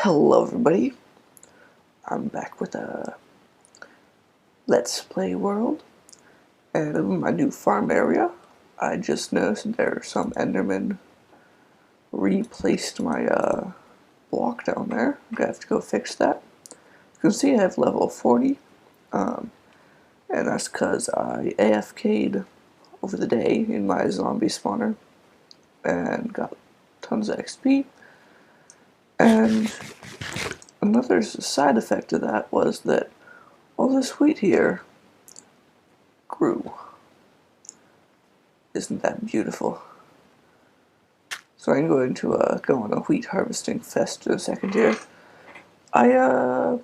Hello everybody, I'm back with a Let's Play World, and in my new farm area, I just noticed there are some Endermen replaced my block down there. I'm gonna have to go fix that. You can see I have level 40, and that's because I AFK'd over the day in my zombie spawner, and got tons of XP, and another side effect of that was that all this wheat here grew. Isn't that beautiful? So I'm going to go on a wheat harvesting fest in a second here. I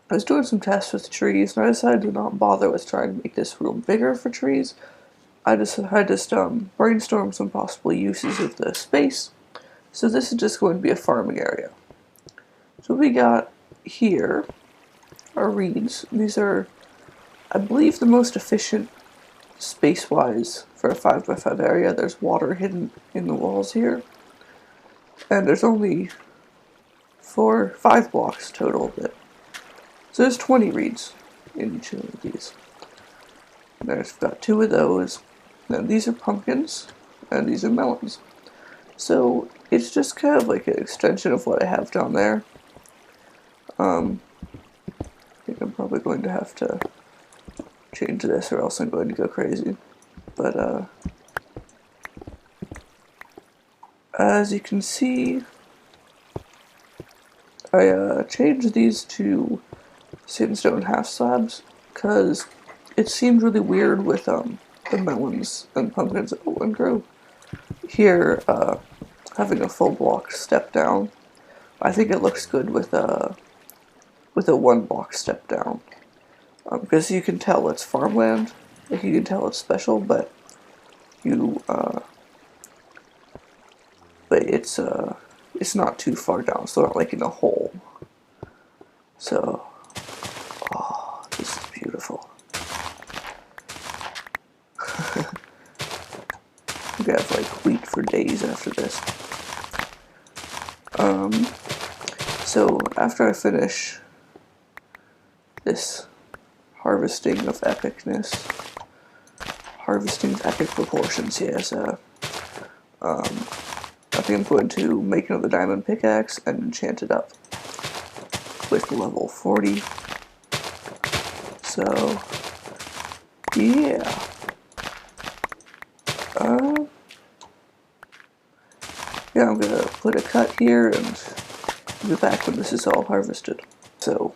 was doing some tests with trees, and I decided to not bother with trying to make this room bigger for trees. I just brainstormed some possible uses of the space. So this is just going to be a farming area. So we got here are reeds. These are, I believe, the most efficient space-wise for a 5x5 area. There's water hidden in the walls here, and there's only 5 blocks total. So there's 20 reeds in each of these. There's got 2 of those. Now these are pumpkins, and these are melons. So it's just kind of like an extension of what I have down there. I think I'm probably going to have to change this or else I'm going to go crazy. But as you can see, I changed these to sandstone half slabs because it seemed really weird with the melons and pumpkins that wouldn't grow. Here, having a full block step down, I think it looks good with a 1 block step down. Because you can tell it's farmland, like you can tell it's special, but it's not too far down, so not like in a hole. So, oh, this is beautiful. I'm gonna have like wheat for days after this. So after I finish this harvesting of epicness, harvesting of epic proportions, yes, I think I'm going to make another diamond pickaxe and enchant it up with level 40. So, yeah. Yeah, I'm gonna put a cut here and be back when this is all harvested. So,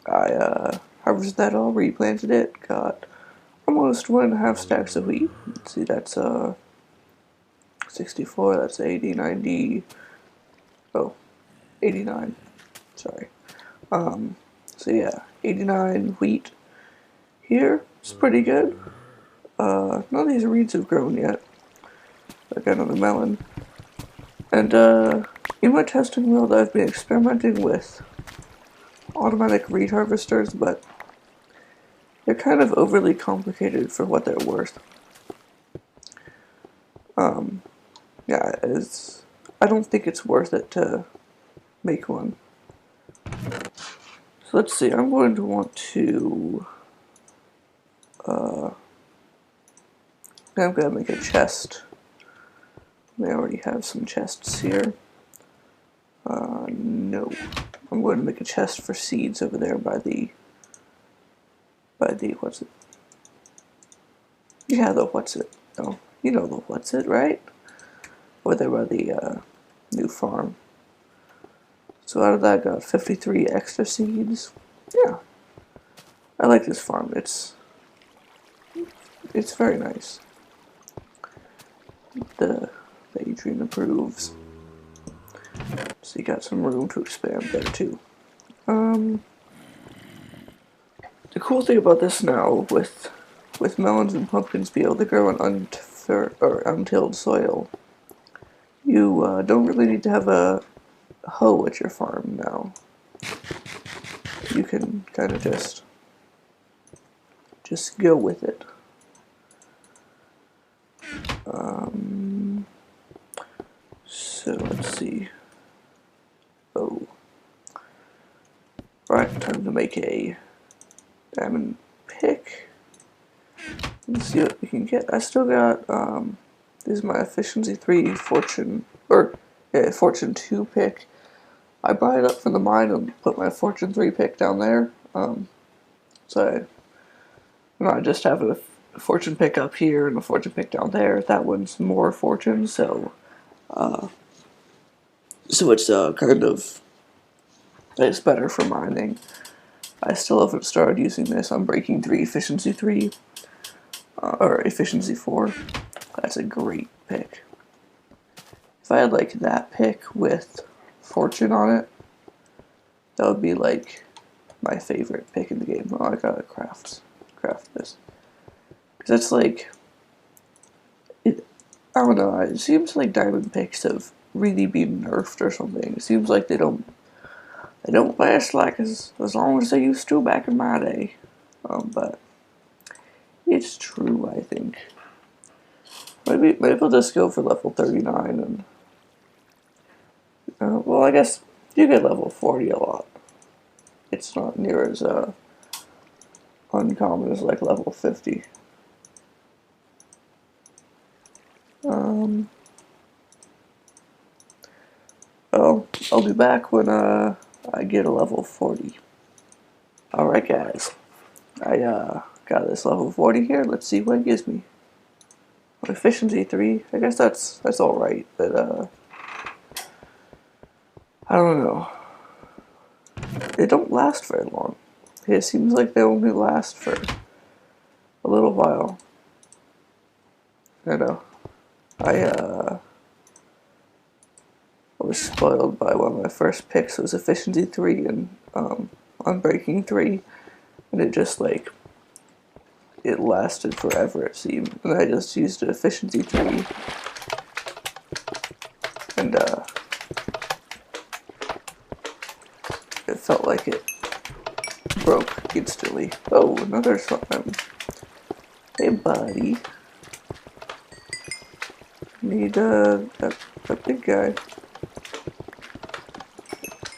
I harvested that all, replanted it, got almost 1.5 stacks of wheat. Let's see, that's 64, that's 80, 90, oh, 89, sorry. So yeah, 89 wheat here, it's pretty good. None of these reeds have grown yet. I got another melon. And in my testing world, I've been experimenting with automatic reed harvesters, but they're kind of overly complicated for what they're worth. Yeah, I don't think it's worth it to make one. So let's see, I'm going to want to, I'm going to make a chest. I already have some chests here. No. I'm going to make a chest for seeds over there by the, what's it? Yeah, the what's it? No, you know the what's it, right? Over there by the new farm. So out of that I got 53 extra seeds. Yeah. I like this farm. It's very nice. The Adrian approves. So you got some room to expand there too. The cool thing about this now, with melons and pumpkins being able to grow on untilled soil, you don't really need to have a hoe at your farm now. You can kind of just go with it. So let's see. make a diamond pick. Let's see what we can get. I still got, this is my efficiency 3 fortune, or fortune 2 pick. I brought it up from the mine and put my fortune 3 pick down there. So I just have a fortune pick up here and a fortune pick down there. That one's more fortune, so it's kind of, it's better for mining. I still haven't started using this. I'm breaking 3, efficiency 3, or efficiency 4. That's a great pick. If I had like that pick with fortune on it, that would be like my favorite pick in the game. Oh, I gotta craft this. Because that's like, I don't know, it seems like diamond picks have really been nerfed or something. It seems like they don't last like as long as they used to back in my day. But it's true, I think. Maybe I'll just go for level 39 and well, I guess you get level 40 a lot. It's not near as uncommon as like level 50. Well, I'll be back when I get a level 40. Alright guys, I got this level 40 here. Let's see what it gives me. Efficiency 3, I guess that's alright, but I don't know. They don't last very long. It seems like they only last for a little while. I know. I was spoiled by one of my first picks. It was efficiency 3 and unbreaking 3, and it just like, it lasted forever it seemed. And I just used efficiency 3 and it felt like it broke instantly. Oh, another slime. Hey buddy. Need that big guy.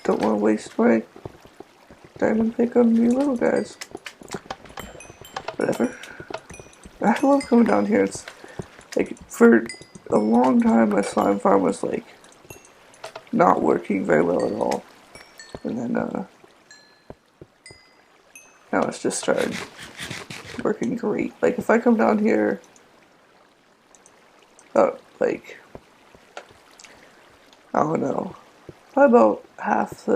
Don't want to waste my diamond pick on you little guys. Whatever. I love coming down here. It's like, for a long time my slime farm was like not working very well at all. And then now it's just started working great. Like if I come down here, like, I don't know, probably about half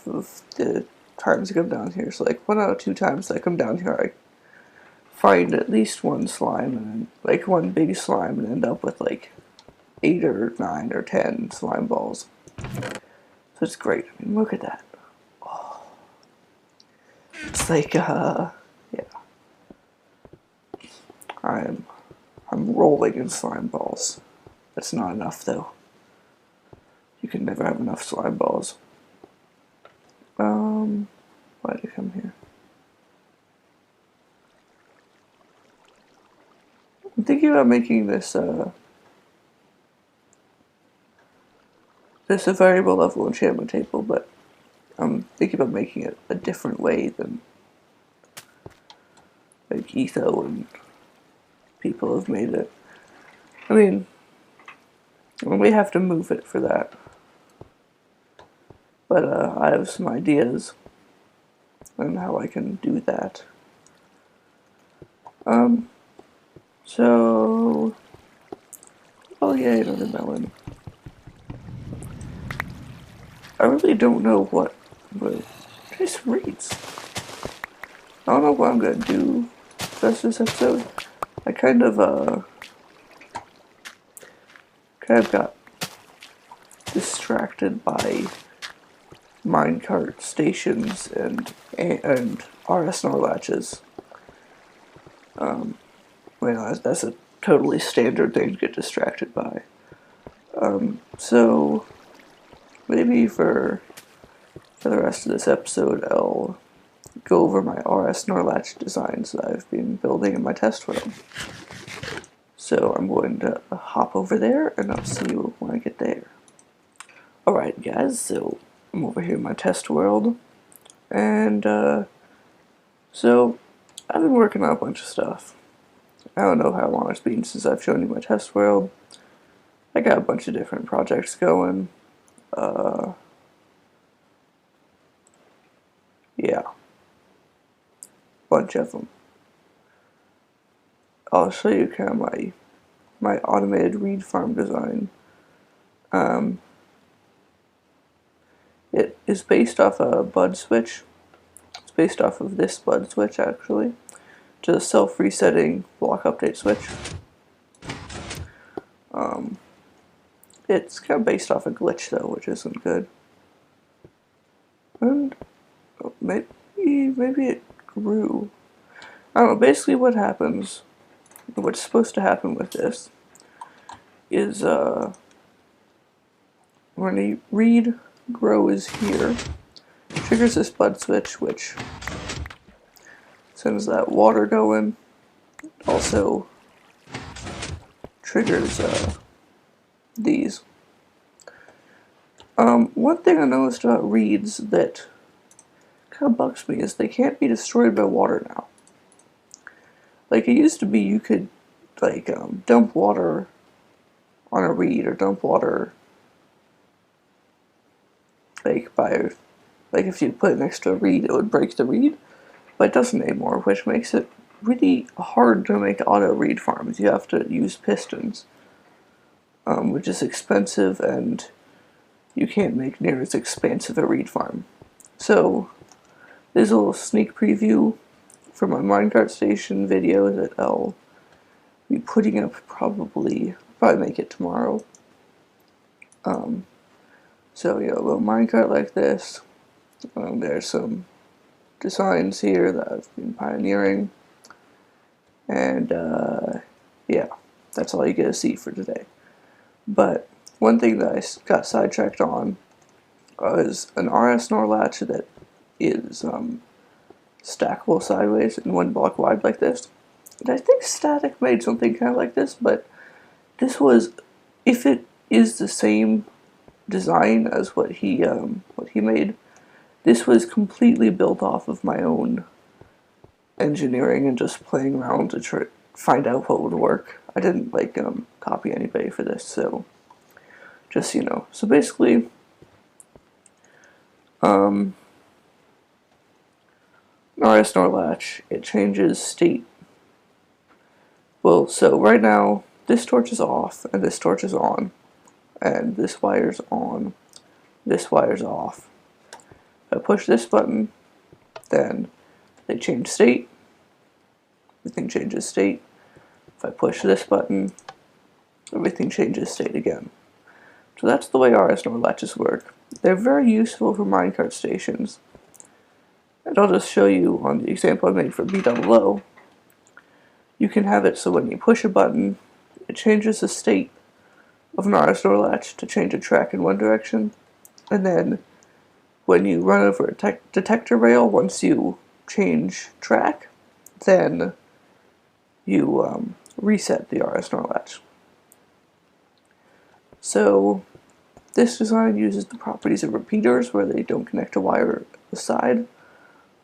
of the times I come down here, so like 1 out of 2 times I come down here I find at least one slime, and then, like one big slime, and end up with like 8 or 9 or 10 slime balls. So it's great. I mean, look at that. Oh. It's like yeah. I'm rolling in slime balls. That's not enough though. You can never have enough slime balls. Why did I come here? I'm thinking about making this a variable level enchantment table, but I'm thinking about making it a different way than like Etho and people have made it. I mean, we have to move it for that. But I have some ideas on how I can do that. So, oh yeah, another melon. I really don't know what this reads. I don't know what I'm gonna do for this episode. I kind of got distracted by minecart stations and RS Snorlatches. Well, that's a totally standard thing to get distracted by. So maybe for the rest of this episode, I'll go over my RS Snorlatch designs that I've been building in my test room. So I'm going to hop over there, and I'll see you when I get there. Alright guys, so I'm over here in my test world, and so I've been working on a bunch of stuff. I don't know how long it's been since I've shown you my test world. I got a bunch of different projects going. Yeah, bunch of them. I'll show you kind of my automated reed farm design. It is based off a bud switch. It's based off of this bud switch actually, to the self-resetting block update switch. It's kind of based off a glitch though, which isn't good. And maybe it grew. I don't know. Basically, what happens, what's supposed to happen with this, is when a reed grows here, triggers this bud switch, which sends that water going. Also triggers these. One thing I noticed about reeds that kind of bugs me is they can't be destroyed by water now. Like, it used to be you could, like, dump water on a reed, or dump water, like, if you put it next to a reed, it would break the reed, but it doesn't anymore, which makes it really hard to make auto reed farms. You have to use pistons, which is expensive, and you can't make near as expansive a reed farm. So, there's a little sneak preview for my minecart station video that I'll be putting up probably make it tomorrow. So yeah, a little minecart like this. There's some designs here that I've been pioneering, and yeah, that's all you get to see for today. But one thing that I got sidetracked on is an RS NOR latch that is stackable sideways and 1 block wide like this. And I think Static made something kind of like this, but this was, if it is the same design as what he made, this was completely built off of my own engineering and just playing around to find out what would work. I didn't like copy anybody for this, so just so you know. So basically, RS NOR latch, it changes state. Well, so right now, this torch is off, and this torch is on, and this wire's on, this wire's off. If I push this button, then they change state, everything changes state. If I push this button, everything changes state again. So that's the way RS NOR latches work. They're very useful for minecart stations. And I'll just show you on the example I made for BOO. You can have it so when you push a button, it changes the state of an RS NOR latch to change a track in one direction, and then when you run over a detector rail, once you change track, then you reset the RS NOR latch. So this design uses the properties of repeaters, where they don't connect a wire aside,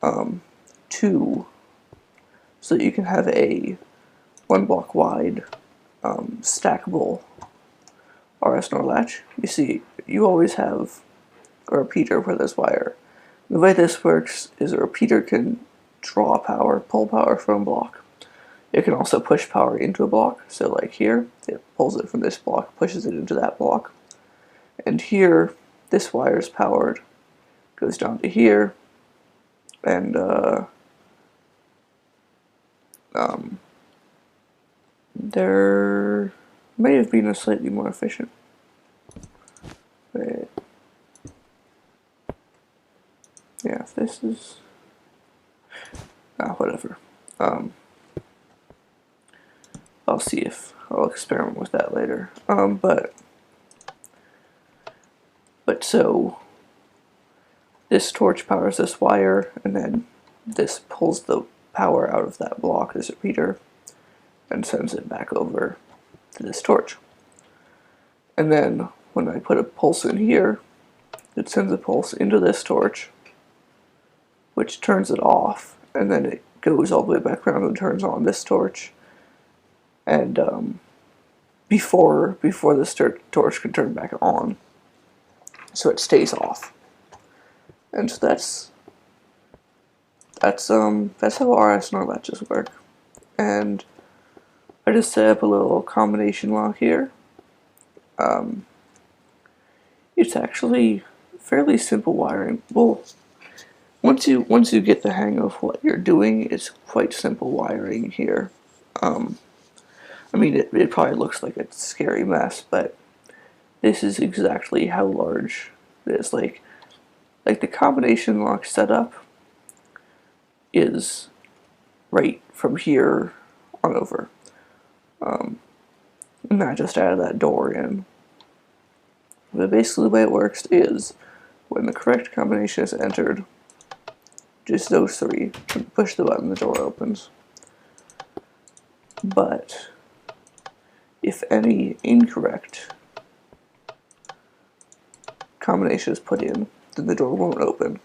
so that you can have a 1 block wide stackable RS NOR latch. You see, you always have a repeater where there's wire. The way this works is a repeater can draw power, pull power from a block. It can also push power into a block. So like here, it pulls it from this block, pushes it into that block. And here, this wire is powered, goes down to here, and there may have been a slightly more efficient. But yeah, if this is whatever. I'll see if I'll experiment with that later. But so this torch powers this wire, and then this pulls the power out of that block, this repeater, and sends it back over to this torch. And then when I put a pulse in here, it sends a pulse into this torch, which turns it off, and then it goes all the way back around and turns on this torch. And before this torch can turn back on, so it stays off. And so that's how RS NOR latches work. And I just set up a little combination lock here. It's actually fairly simple wiring. Well, once you get the hang of what you're doing, it's quite simple wiring here. I mean, it probably looks like a scary mess, but this is exactly how large it is. Like the combination lock setup is right from here on over. And I just added that door in. But basically the way it works is, when the correct combination is entered, just those three, push the button, the door opens. But if any incorrect combination is put in, then the door won't open.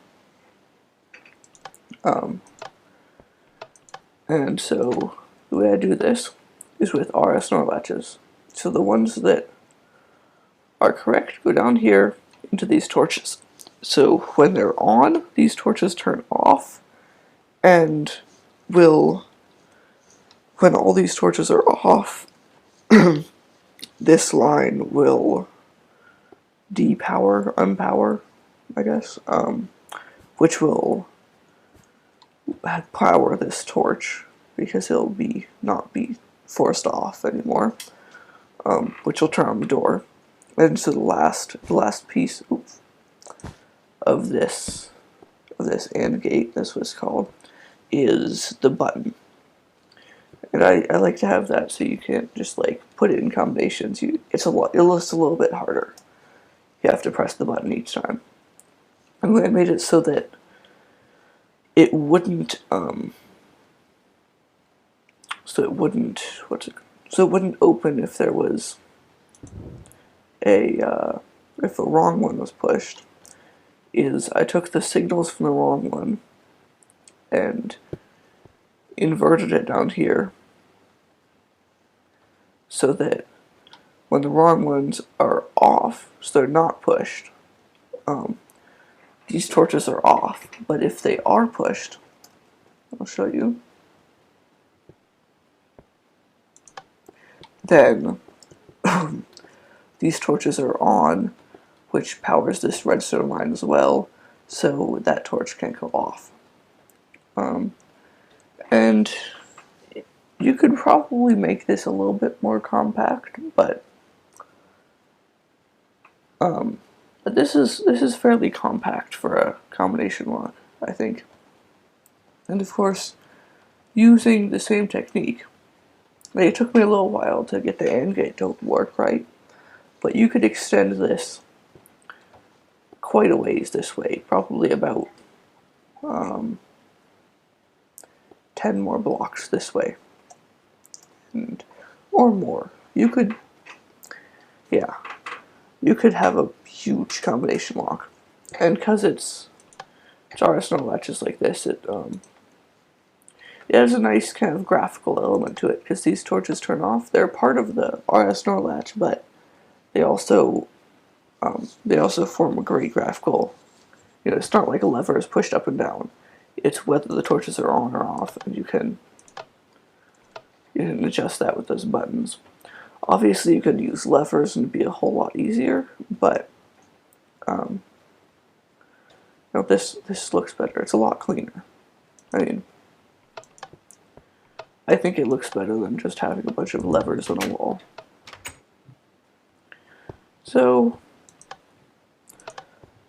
And so the way I do this is with RS NOR latches. So the ones that are correct go down here into these torches. So when they're on, these torches turn off, and when all these torches are off, this line will unpower, I guess, which will power this torch, because it'll not be forced off anymore, which will turn on the door. And so the last piece of this AND gate, that's what it's called, is the button. And I like to have that so you can't just like put it in combinations. It looks a little bit harder. You have to press the button each time. And I made it so that it wouldn't open if there was if a wrong one was pushed. I took the signals from the wrong one and inverted it down here, so that when the wrong ones are off, so they're not pushed, these torches are off. But if they are pushed, I'll show you, then these torches are on, which powers this redstone line as well, so that torch can't go off. And you could probably make this a little bit more compact, but this is fairly compact for a combination lock, I think. And of course, using the same technique, it took me a little while to get the AND gate to work right, but you could extend this quite a ways this way, probably about 10 more blocks this way, or more. You could have a huge combination lock, and because it's RS NOR latches like this, it has a nice kind of graphical element to it, because these torches turn off. They're part of the RS NOR latch, but they also form a great graphical. It's not like a lever is pushed up and down. It's whether the torches are on or off, and you can adjust that with those buttons. Obviously, you could use levers and it'd be a whole lot easier, but this looks better. It's a lot cleaner. I mean, I think it looks better than just having a bunch of levers on a wall. So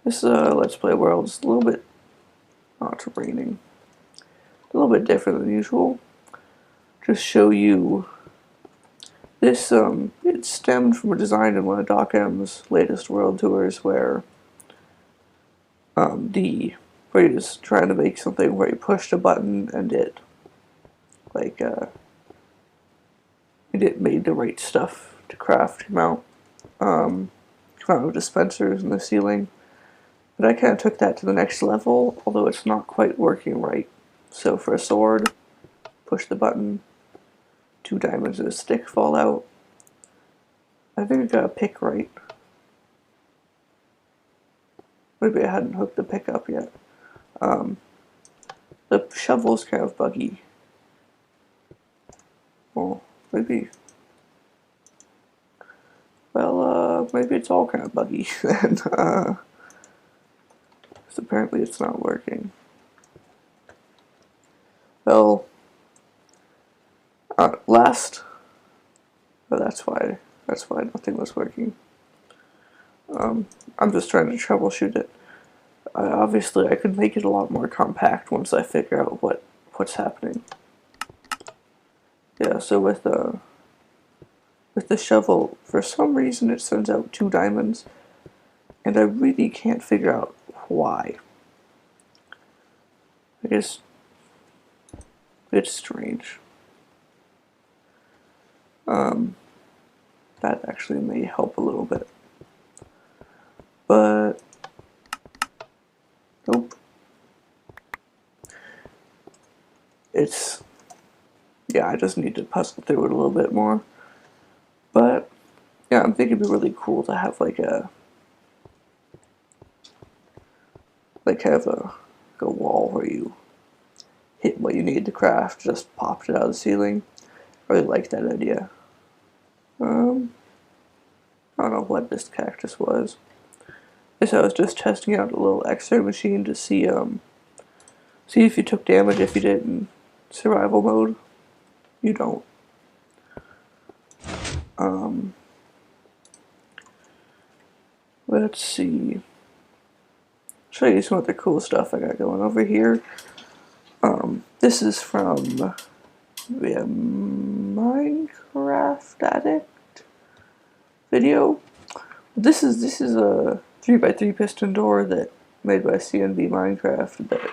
this Let's Play world is a little bit, it's raining, a little bit different than usual. Just show you this. It stemmed from a design in one of Doc M's latest world tours, where he was trying to make something where he pushed a button and it made the right stuff to craft him out. Come out with dispensers in the ceiling. But I kind of took that to the next level, although it's not quite working right. So for a sword, push the button, 2 diamonds and a stick fall out. I think I got a pick right. Maybe I hadn't hooked the pick up yet. The shovel's kind of buggy. Well, maybe. Well, maybe it's all kind of buggy then. Because apparently it's not working. Well, last. Oh, that's why nothing was working. I'm just trying to troubleshoot it. Obviously, I could make it a lot more compact once I figure out what's happening. Yeah, so with the shovel, for some reason it sends out 2 diamonds, and I really can't figure out why. I guess it's strange. That actually may help a little bit. But nope. Yeah, I just need to puzzle through it a little bit more. But yeah, I'm thinking it'd be really cool to have like a wall where you hit what you need to craft, just popped it out of the ceiling. I really like that idea. I don't know what this cactus was. I guess I was just testing out a little X-ray machine to see if you took damage if you did in survival mode. You don't. Let's see. Show you some other cool stuff I got going over here. This is from the Minecraft Addict video. This is a 3x3 piston door that made by CNB Minecraft that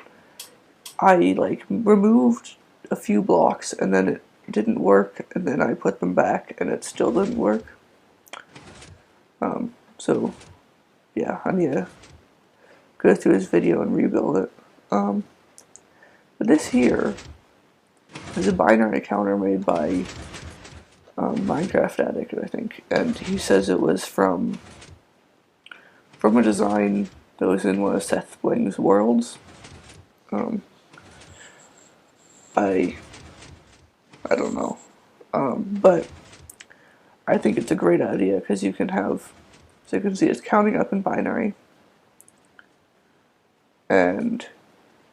I like removed a few blocks and then it didn't work, and then I put them back and it still didn't work. So yeah, I need to go through his video and rebuild it. But this here is a binary counter made by Minecraft Addict, I think, and he says it was from a design that was in one of Seth Bling's worlds. I don't know, but I think it's a great idea because you can have, so you can see it's counting up in binary, and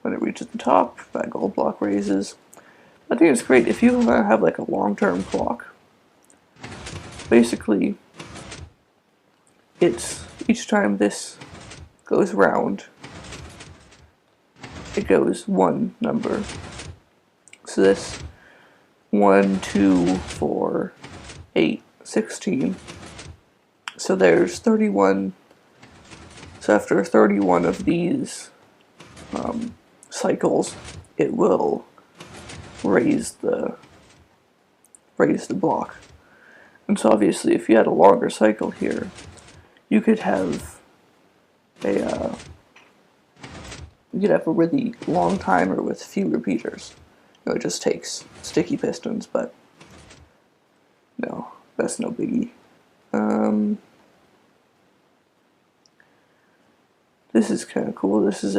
when it reaches the top, that gold block raises. I think it's great if you have like a long-term clock. Basically, it's each time this goes round, it goes one number. So this 1, 2, 4, 8, 16. So there's 31. So after 31 of these cycles, it will raise the block. And so obviously, if you had a longer cycle here, you could have a really long timer with few repeaters. You know, it just takes sticky pistons, but no, that's no biggie. This is kind of cool. This is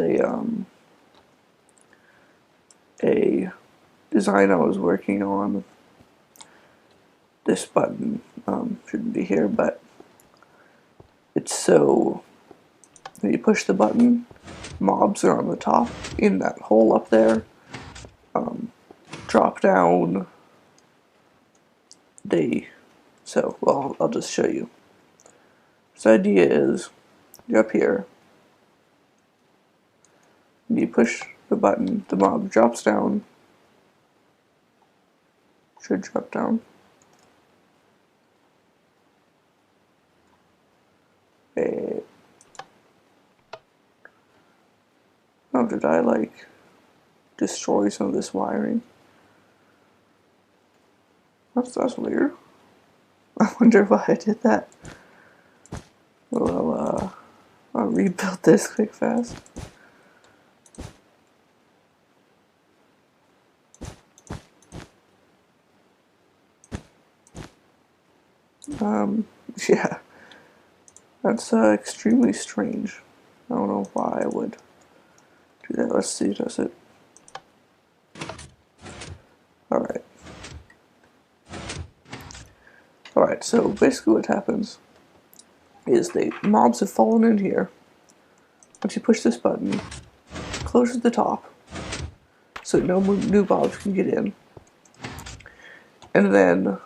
a design I was working on. This button shouldn't be here, but it's so when you push the button, mobs are on the top in that hole up there. Drop down. Well, I'll just show you. So the idea is, you're up here, and you push the button, the mob drops down. Should drop down. Oh, did I like destroy some of this wiring? That's weird. I wonder why I did that. Well, I'll rebuild this quick fast. Yeah. That's extremely strange. I don't know why I would do that. Let's see, does it? Alright. Alright, so basically what happens is the mobs have fallen in here. Once you push this button, closes the top, so no new mobs can get in. And then,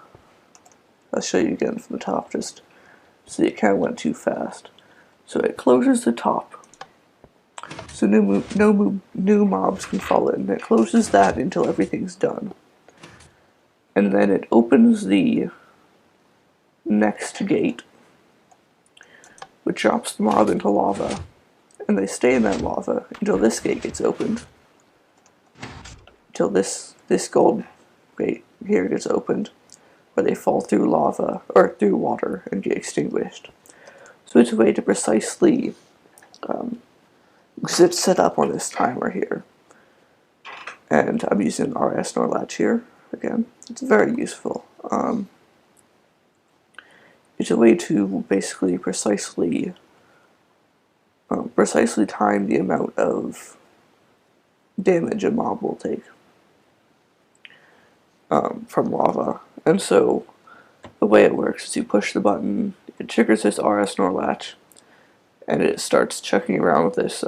I'll show you again from the top, just so it kind of went too fast. So it closes the top, so no new mobs can fall in. It closes that until everything's done. And then it opens the next gate, which drops the mob into lava. And they stay in that lava until this gate gets opened. Until this gold gate here gets opened, where they fall through lava, or through water, and get extinguished. So it's a way to precisely, because it's set up on this timer here. And I'm using RS NOR latch here, again. It's very useful. It's a way to basically precisely time the amount of damage a mob will take from lava. And so the way it works is you push the button, it triggers this RS NOR latch, and it starts checking around with this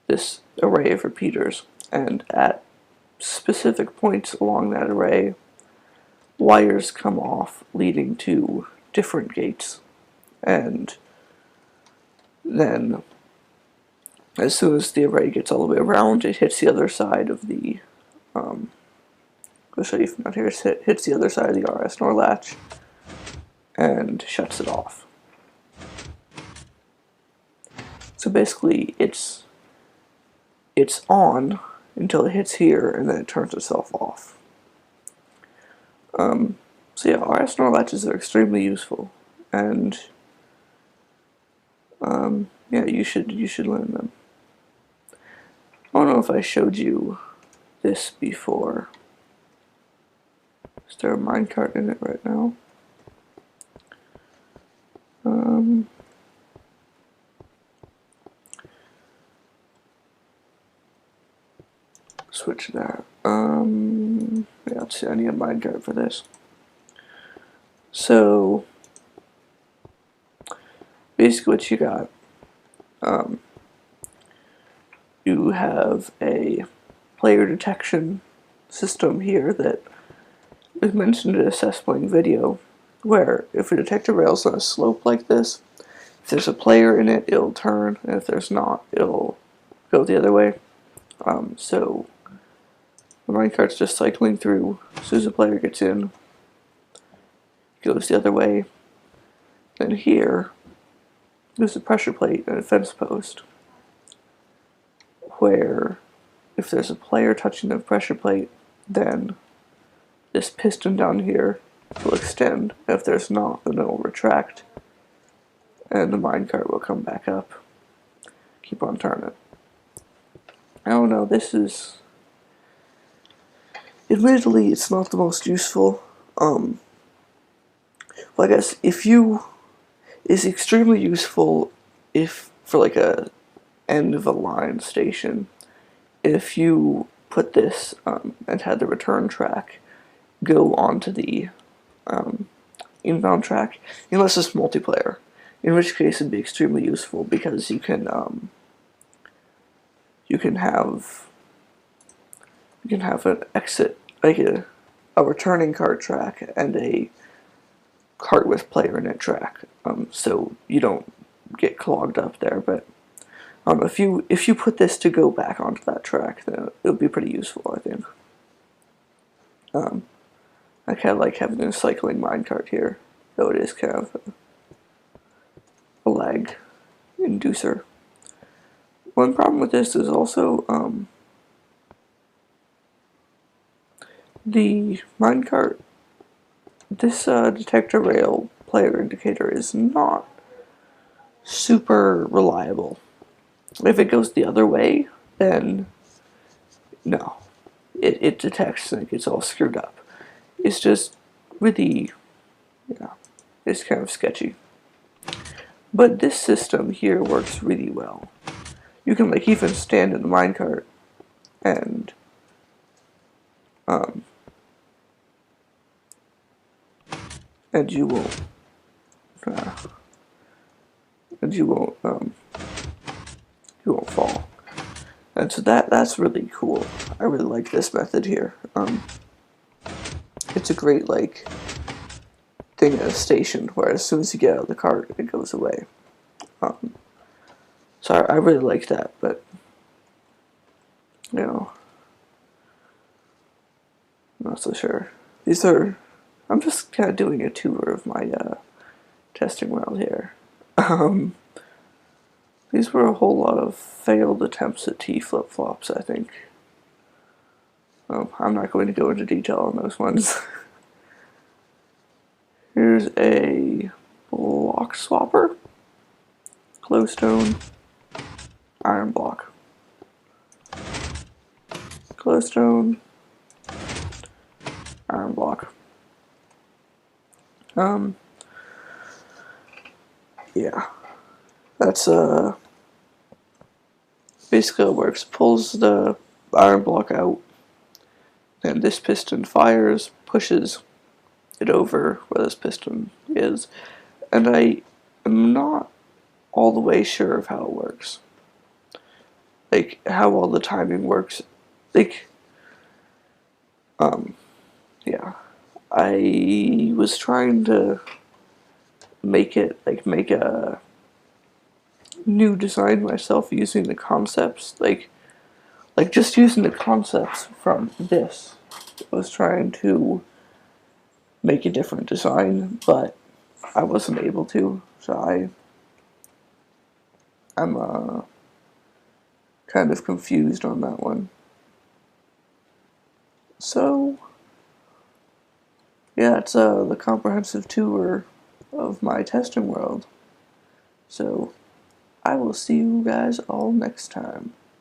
this array of repeaters. And at specific points along that array, wires come off leading to different gates. And then as soon as the array gets all the way around, it hits the other side of the I'll show you from down here. It hits the other side of the RS NOR latch and shuts it off. So basically it's on until it hits here, and then it turns itself off. So yeah, RS NOR latches are extremely useful, and yeah, you should learn them. I don't know if I showed you this before. Is there a minecart in it right now? Switch that. Yeah, let's see, I need a minecart for this. So, basically what you got, you have a player detection system here that is mentioned in a Cespling video, where if a detector rail's on a slope like this, if there's a player in it, it'll turn, and if there's not, it'll go the other way. So the minecart's just cycling through. As soon as the player gets in, it goes the other way. Then here, there's a pressure plate and a fence post, where if there's a player touching the pressure plate, then this piston down here will extend. If there's not, then it will retract, and the minecart will come back up. Keep on turning. I don't know, this is... Admittedly, it's not the most useful. Well, I guess it's extremely useful if, for like a end of a line station, if you put this and had the return track go onto the inbound track, unless it's multiplayer, in which case it'd be extremely useful because you can have an exit, like a returning cart track and a cart with player in it track, so you don't get clogged up there. But if you put this to go back onto that track, then it would be pretty useful, I think. I kind of like having a cycling minecart here, though it is kind of a lag inducer. One problem with this is also the minecart. This detector rail player indicator is not super reliable. If it goes the other way, then no. It detects and it gets all screwed up. It's just really, yeah, it's kind of sketchy. But this system here works really well. You can like even stand in the minecart and and you won't uh, and you won't fall. And so that's really cool. I really like this method here. It's a great like thing at a station where as soon as you get out of the cart, it goes away. So I really like that, but you know, I'm not so sure. These are. I'm just kind of doing a tour of my testing world here. Um, these were a whole lot of failed attempts at T flip-flops, I think. I'm not going to go into detail on those ones. Here's a block swapper, glowstone, iron block, glowstone, iron block. Yeah, that's basically how it works. Pulls the iron block out, and this piston fires, pushes it over where this piston is, and I am not all the way sure of how it works. Like, how all the timing works. Like, yeah. I was trying to make a new design myself using the concepts, like just using the concepts from this. I was trying to make a different design, but I wasn't able to, so I'm kind of confused on that one. So yeah, it's the comprehensive tour of my testing world. So I will see you guys all next time.